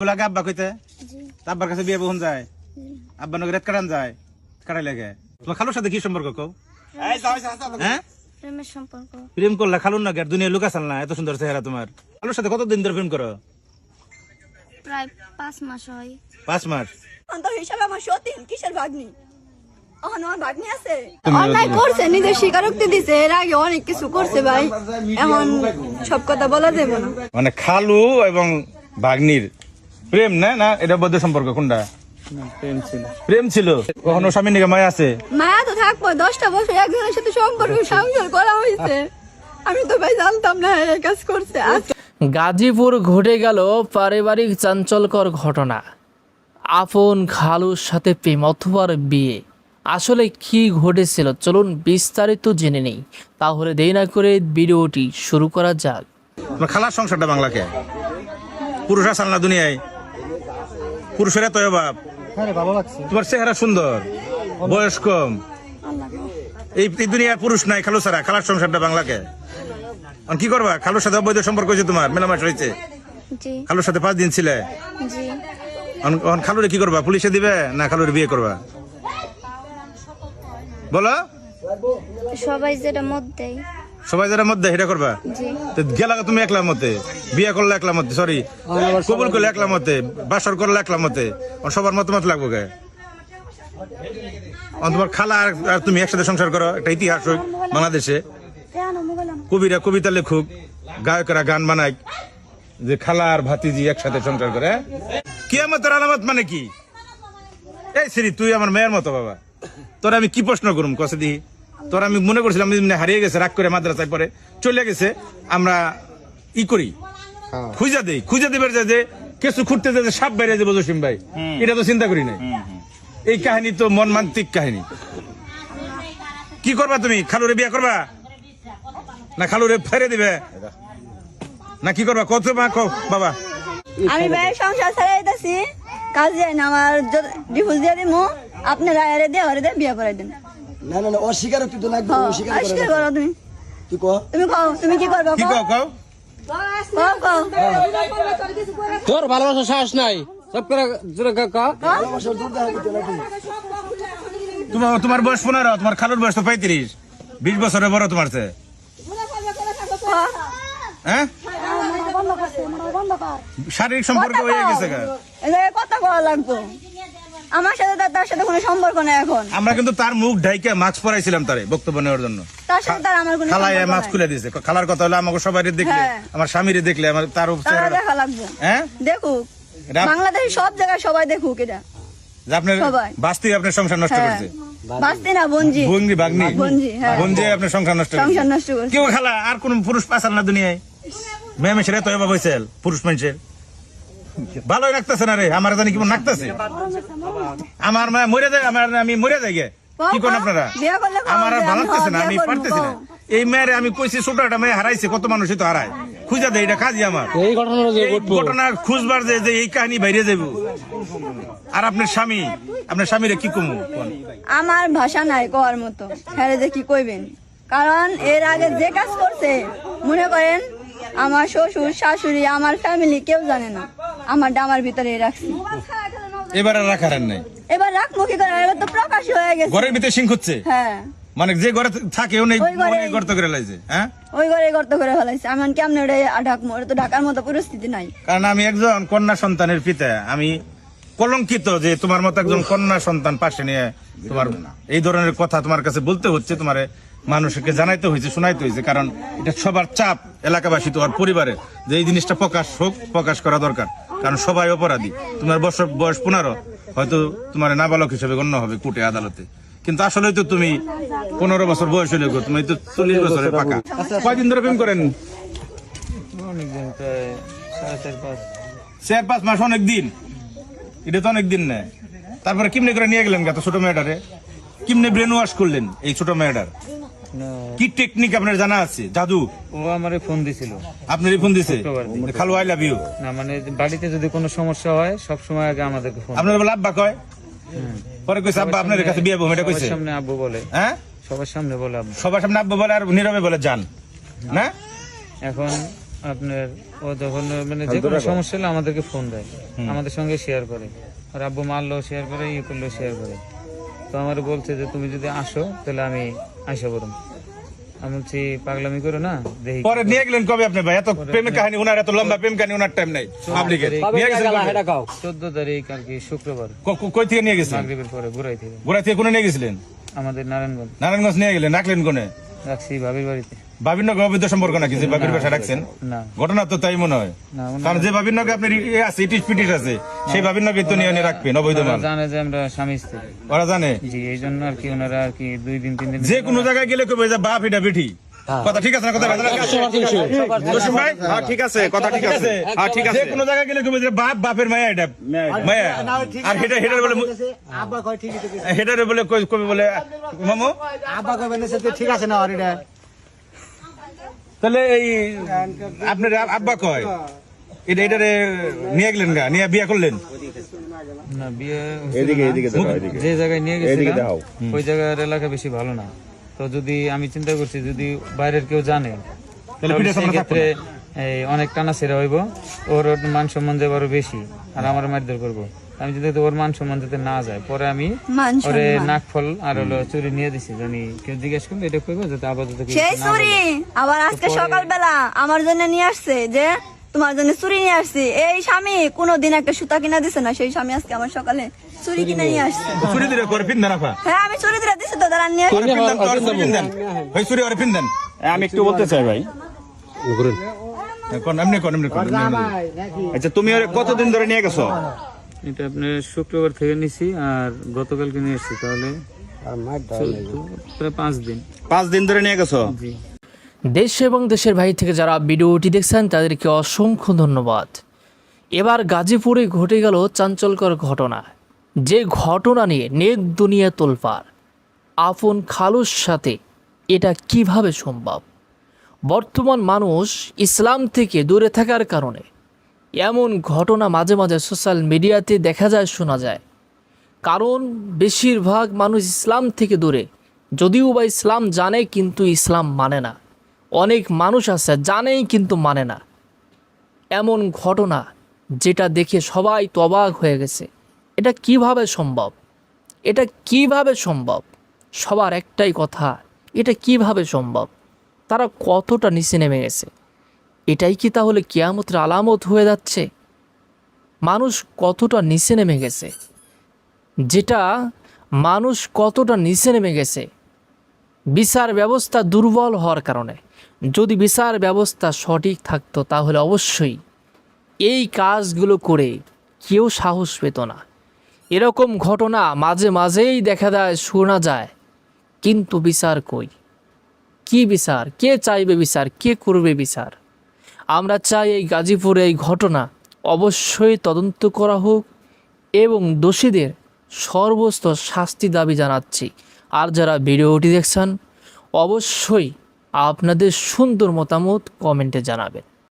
লাগে আব্বা কইতে আব্বার কাছে বিয়ে বহুন যায় আব্বা নগে রাত কাটান যায় কাটাই লাগে তোমার খালুর সাথে কি সম্পর্ক কও হ্যাঁ প্রেমের সম্পর্ক প্রেম করলা খালুর না দুনিয়া লুকা চাল না এত সুন্দর চেহারা তোমার খালুর সাথে কতদিন ধরে প্রেম করো প্রায় 5 মাস হয় 5 মাস অন্তর হিসাবে আমার সতীন কিসের ভাগ্নি আমার ভাগ্নি আছে অন্যায় করছে নিজের স্বীকারোক্তি দিছে এর আগে অনেক কিছু করছে ভাই এখন সব কথা বলা যাবে না মানে খালু এবং ভাগ্নির প্রেম না না এটা বদ্ধ সম্পর্ক কোনটা প্রেম ছিল কখনো স্বামী নিকে মায়া আছে মায়া তো থাকবো 10টা বছর একজনের সাথে সম্পর্ক সংসার করা হয়েছে আমি তো ভাই জানতাম না এই কাজ করছে গাজীপুর ঘটে গেল পারিবারিক চাঞ্চল্যকর ঘটনা। আপন খালুর সাথে প্রেম অথবা বিয়ে, আসলে কি ঘটেছিল চলুন বিস্তারিত জেনে নেই। তাহলে দেরি না করে ভিডিওটি শুরু করা যাক। তোমার খালার সংসারটা বাংলাকে পুরুষ আসাল না দুনিয়ায় পুরুষেরা তো অভাব তোমার চেহারা সুন্দর বয়স কম এই দুনিয়ার পুরুষ নাই খালু ছাড়া খালার সংসারটা বাংলাকে কি করবা খালুর সাথে অবৈধ সম্পর্ক হয়েছে তোমার মেলামাস হয়েছে জি খালুর সাথে 5 দিন ছিলে জি খালুরে কি করবা পুলিশে দিবে না খালুরে বিয়ে করবা বলো সবাই যেটা মত দেয় সবাই যারা মধ্যে এটা করবা জি তো গেলা তুমি একলা মতে বিয়ে করলে একলা মতে সরি কবুল করলে একলা মতে বাসর করলে একলা মতে সবার মতামত লাগবো গে তোমার খালা আর তুমি একসাথে সংসার করো একটা ইতিহাস হোক বাংলাদেশে কবিরা কবিতা লেখুক গায়করা গান বানায় যে খালা আর ভাতিজি একসাথে সংসার করে কিয়ামতের আলামত মানে কি এই শ্রী তুই আমার মেয়ের মতো বাবা তোর আমি কি প্রশ্ন করুম কসে দিই তোর আমি মনে করছিলাম হারিয়ে গেছে রাগ করে মাদ্রাসায় পরে চলে গেছে আমরা ই করি খুঁজা দিবার যে কিছু খুঁড়তে যে সাপ বাইরে যাবো জসিম ভাই এটা তো চিন্তা করি নাই এই কাহিনী তো মনমান্তিক কাহিনী কি করবা তুমি খালুরে বিয়ে করবা না খালুরে ফেরে দিবে না কি করবা কত মা কো বাবা আমি ভাই সংসার ছাড়াইতেছি কাজ যায় না আমার ডিভোর্স দিয়ে দিমু আপনারা এরে দিয়ে ওরে দিয়ে বিয়ে করে দেন না না না অস্বীকারোক্তি তো লাগবে অস্বীকার করো তুমি কি কো তুমি কও তুমি কি করবে কি কও কও কও কও তোর ভালোবাসা সাহস নাই সব করে জোরে কা ভালোবাসার জোর দেখা দিতে নাকি তোমার বয়স 15 তোমার খালুর বয়স তো 35 20 বছরের বড় তোমার চেয়ে হ্যাঁ শারীরিক সম্পর্ক হয়ে গেছে কথা বলা লাগবো আমার সাথে তার সাথে কোনো সম্পর্ক নেই এখন আমরা কিন্তু তার মুখ ঢাইকে মাস্ক পরাইছিলাম তারে বক্তব্য নেওয়ার জন্য তার সাথে তার আমার কোনো খালায় সম্পর্ক মাস্ক নাই। খুলে দিয়েছে খালার কথা হলো আমাকে সবাই দেখলে হ্যাঁ। আমার স্বামীরে দেখলে আমার তার তারা দেখা লাগবে হ্যাঁ দেখুক এটা- বাংলাদেশের সব জায়গায় সবাই দেখুক এটা যে আপনার সবাই। বাস্তি আপনার সংসার নষ্ট হ্যাঁ করছে বাঁচতে না বঞ্জি ভঙ্গি ভাগ্নি বঞ্জি, হ্যাঁ। বঞ্জি আপনার সংসার নষ্ট সংসার করছে নষ্ট করছে কেউ খালা আর কোন পুরুষ পাচার না দুনিয়ায় মেয়ে মেশের এত অভাব হয়েছে পুরুষ মানুষের ভালোই লাগতেছে না রে আমার জানি কেমন লাগতেছে আমার মা মরে যায় আমি মরে যাই গে কি করেন আপনারা বিয়ে করলে কও আমার আর যে ভালো আমি লাগতেছে না আমি বিয়ে করবো, পারতেছি না কও। এই মেয়ের আমি কইছি ছোট একটা মেয়ে হারাইছে কত মানুষই তো হারায় খুঁজা দেয় এটা কাজই আমার এই ঘটনা যে এই ঘটবো ঘটনা খুঁজবার যে এই কাহিনী বাইরে যাইব আর আপনার স্বামীরে কি কমু আমার ভাষা নাই কওয়ার মতো হ্যাঁ যে কি কইবেন কারণ এর আগে যে কাজ করছে মনে করেন আমার শ্বশুর শাশুড়ি আমার ফ্যামিলি কেউ জানে না আমার ডামার ভিতরে রাখছি এবার আর রাখার আর নাই এবার রাখবো কি করে এবার তো প্রকাশ হয়ে গেছে ঘরের ভিতরে সিং খুঁজছে হ্যাঁ মানে যে ঘরে থাকে অনেক ওই ঘরে- অনেক গর্ত করে লাইছে হ্যাঁ ওই ঘরে গর্ত করে ফেলাইছে আমি কেমনে ওটা ঢাকবো ওটা তো ঢাকার মতো পরিস্থিতি নাই কারণ আমি একজন কন্যা সন্তানের পিতা আমি কলঙ্কিত যে তোমার মতো একজন কন্যা সন্তান পাশে নিয়ে তোমার এই ধরনের কথা তোমার কাছে বলতে হচ্ছে তোমার মানুষকে জানাইতে হয়েছে শোনাইতে হয়েছে কারণ এটা সবার চাপ এলাকাবাসী তোমার পরিবারে যে এই জিনিসটা প্রকাশ করা দরকার কারণ সবাই অপরাধী তোমার বয়স 15 হয়তো তোমার নাবালক হিসেবে গণ্য হবে কোর্টে আদালতে কিন্তু আসলে তো তুমি 15 বছর বয়স হলে গো, তুমি তো 40 বছরের পাকা কয়দিন ধরে প্রেম করেন 4-5 মাস অনেক দিন এটা তো অনেক দিন না তারপরে কিমনে করে নিয়ে গেলেন ছোট মেয়েটারে কিমনে ব্রেন ওয়াশ করলেন এই ছোট মেয়েটার কি টেকনিক আপনার জানা আছে জাদু ও আমারে ফোন দিছিল আপনার ফোন দিছে খালু আই লাভ ইউ না মানে বাড়িতে যদি কোনো সমস্যা হয় সব সময় আগে আমাদেরকে ফোন আপনার বলে আব্বা কয় পরে কইছে আব্বা আপনার কাছে বিয়ে বউ এটা সবার কইছে সামনে আব্বু বলে হ্যাঁ সবার সামনে বলে আব্বু সবার সামনে আব্বা বলে আর নীরবে বলে জান না এখন আপনার ও যখন মানে যে কোনো সমস্যা হলে আমাদেরকে ফোন দেয়, আমাদের সঙ্গে শেয়ার করে। আর আব্বু মারলেও শেয়ার করে, ইয়ে করলেও শেয়ার করে। তো আমার বলছে যে তুমি যদি আসো তাহলে আমি আইসা বলুন। আমি বলছি পাগলামি করো না, দেখি পরে নিয়ে গেলেন কবে আপনি ভাই? এত প্রেমের কাহিনী ওনার, এত লম্বা প্রেম কাহিনী ওনার টাইম নাই পাবলিকের। নিয়ে গেছেন কবে? 14 তারিখ আর কি শুক্রবার কই থেকে নিয়ে গেছেন? মাগরিবের পরে বুড়াই থেকে, গোড়া থেকে কোনে নিয়ে গেছিলেন? আমাদের নারায়ণগঞ্জ। নারায়ণগঞ্জ নিয়ে গেলেন, রাখলেন কোনে? রাখছি ভাবির বাড়িতে। বাবির নগে অবৈধ সম্পর্ক নাকি যে বাবির বাসা রাখছেন? না ঘটনা তো তাই মনে হয়, না, কারণ যে বাবির নগে আপনার ইয়ে আছে, ইটিস পিটিস আছে, সেই বাবির নগে তো নিয়ে রাখবেন অবৈধ ওরা মাল। জানে যে আমরা স্বামী স্ত্রী। ওরা জানে জি, এই জন্য আর কি ওনারা আর কি 2-3 দিন যে কোনো জায়গায় গেলে কবে যে বাপ এটা বেঠি। কথা ঠিক আছে না? কথা জসিম ভাই, হ্যাঁ ঠিক আছে, কথা ঠিক আছে, হ্যাঁ ঠিক আছে। যে কোনো জায়গায় গেলে কবে যে বাপ বাপের মায়া এটা মায়া, আর হেটার বলে আব্বা কয় ঠিক আছে, হেটারে বলে কবে বলে মামু। আব্বা কয় মানে সাথে ঠিক আছে না আর এটা তাহলে এই আপনার আব্বা কয় এটারে নিয়ে গেলেন গা, নিয়ে বিয়ে করলেন? না, বিয়ে এদিকে এদিকে দেখো, এদিকে যে জায়গায় নিয়ে গেছিলাম দেখাও। ওই জায়গার এলাকা বেশি ভালো না। তো যদি আমি চিন্তা করছি যদি বাইরের কেউ জানে তাহলে পিঠে সামনে সেক্ষেত্রে এই অনেক টানা ছেড়া হইব, ওর মান সম্মান যাবে আরো বেশি, আর আমার মারধর করবো। আমি যদি ওর মান সম্মান যাতে না যায়, পরে আমি মান ওরে সম্মান। নাক ফল আর হলো চুরি নিয়ে দিছি, জানি কেউ জিজ্ঞেস করবে এটা করবো যাতে আপাতত কেউ সেই না চুরি বলে। আবার আজকে সকালবেলা আমার জন্য নিয়ে আসছে যে তোমার জন্য চুরি নিয়ে আসছি। এই স্বামী কোনোদিন একটা সুতা কিনা দিছে না, সেই স্বামী আজকে আমার সকালে চুরি কিনে নিয়ে আসছে। চুরি দিলে করে পিন দেন আপা, হ্যাঁ আমি চুরি দিলে দিছি তো তারা নিয়ে করে পিন দেন, করে চুরি পিন দেন, ওই চুরি ওরে পিন দেন। আমি একটু বলতে চাই ভাই, কোন এমনি কোন এমনি কোন আচ্ছা তুমি ওরে কতদিন ধরে নিয়ে গেছো? এটা আপনার শুক্রবার থেকে নিছি আর গতকালকে নিয়ে এসছি, তাহলে প্রায় 5 দিন। 5 দিন ধরে নিয়ে গেছো? জি। দেশ এবং দেশের বাইরে থেকে যারা ভিডিওটি দেখছেন তাদেরকে অসংখ্য ধন্যবাদ। এবার গাজীপুরে ঘটে গেল চাঞ্চল্যকর ঘটনা, যে ঘটনা নিয়ে নেট দুনিয়া তোলপাড়। আপন খালুর সাথে এটা কিভাবে সম্ভব? বর্তমান মানুষ ইসলাম থেকে দূরে থাকার কারণে এমন ঘটনা মাঝে মাঝে সোশ্যাল মিডিয়াতে দেখা যায়, শোনা যায়। কারণ বেশিরভাগ মানুষ ইসলাম থেকে দূরে, যদিও বা ইসলাম জানে কিন্তু ইসলাম মানে না। অনেক মানুষ আছে জানেই কিন্তু মানে না। এমন ঘটনা যেটা দেখে সবাই তো অবাক হয়ে গেছে, এটা কিভাবে সম্ভব? এটা কিভাবে সম্ভব? সবার একটাই কথা, এটা কিভাবে সম্ভব? তারা কতটা নিচে নেমে গেছে? এটাই কি তাহলে কিয়ামতের আলামত হয়ে যাচ্ছে? মানুষ কতটা নিচে নেমে গেছে, যেটা মানুষ কতটা নিচে নেমে গেছে বিচার ব্যবস্থা দুর্বল হওয়ার কারণে। যদি বিচার ব্যবস্থা সঠিক থাকতো তাহলে অবশ্যই এই কাজগুলো করে কেউ সাহস পেত না। এরকম ঘটনা মাঝে মাঝেই দেখা যায়, শোনা যায়, কিন্তু বিচার কই? কি বিচার? কে চাইবে বিচার? কে করবে বিচার? আমরা চাই এই গাজীপুরে এই ঘটনা অবশ্যই তদন্ত করা হোক এবং দোষীদের সর্বোচ্চ শাস্তি দাবি জানাচ্ছি। আর যারা ভিডিওটি দেখছেন অবশ্যই আপনাদের সুন্দর মতামত কমেন্টে জানাবেন।